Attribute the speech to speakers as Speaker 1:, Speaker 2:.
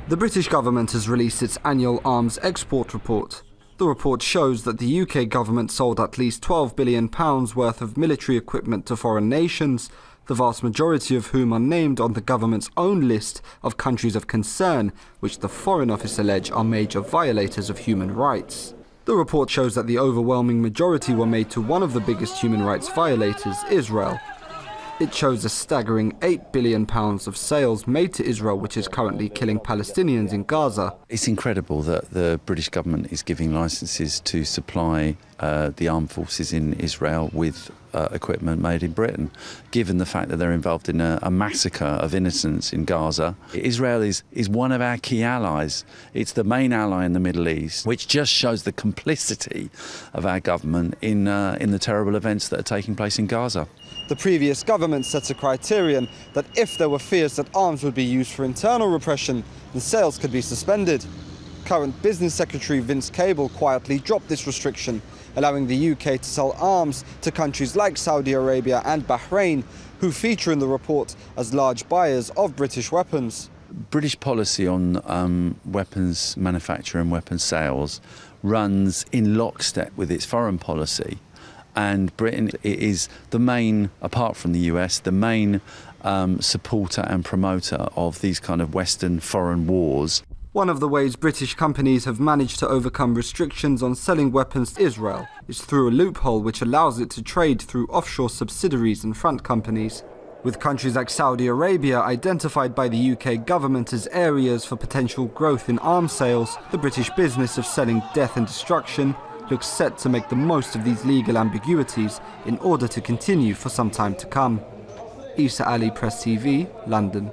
Speaker 1: The British government has released its annual arms export report. The report shows that the UK government sold at least £12 billion worth of military equipment to foreign nations, the vast majority of whom are named on the government's own list of countries of concern, which the Foreign Office allege are major violators of human rights. The report shows that the overwhelming majority were made to one of the biggest human rights violators, Israel. It shows a staggering £8 billion of sales made to Israel, which is currently killing Palestinians in Gaza.
Speaker 2: It's incredible that the British government is giving licences to supply the armed forces in Israel with equipment made in Britain, given the fact that they're involved in a massacre of innocents in Gaza. Israel is one of our key allies. It's the main ally in the Middle East, which just shows the complicity of our government in the terrible events that are taking place in Gaza.
Speaker 1: The previous government set a criterion that if there were fears that arms would be used for internal repression, then sales could be suspended. Current Business Secretary Vince Cable quietly dropped this restriction, allowing the UK to sell arms to countries like Saudi Arabia and Bahrain, who feature in the report as large buyers of British weapons.
Speaker 2: British policy on weapons manufacture and weapons sales runs in lockstep with its foreign policy. And Britain is the main, apart from the US, the main supporter and promoter of these kind of Western foreign wars.
Speaker 1: One of the ways British companies have managed to overcome restrictions on selling weapons to Israel is through a loophole which allows it to trade through offshore subsidiaries and front companies. With countries like Saudi Arabia identified by the UK government as areas for potential growth in arms sales, the British business of selling death and destruction looks set to make the most of these legal ambiguities in order to continue for some time to come. Issa Ali, Press TV, London.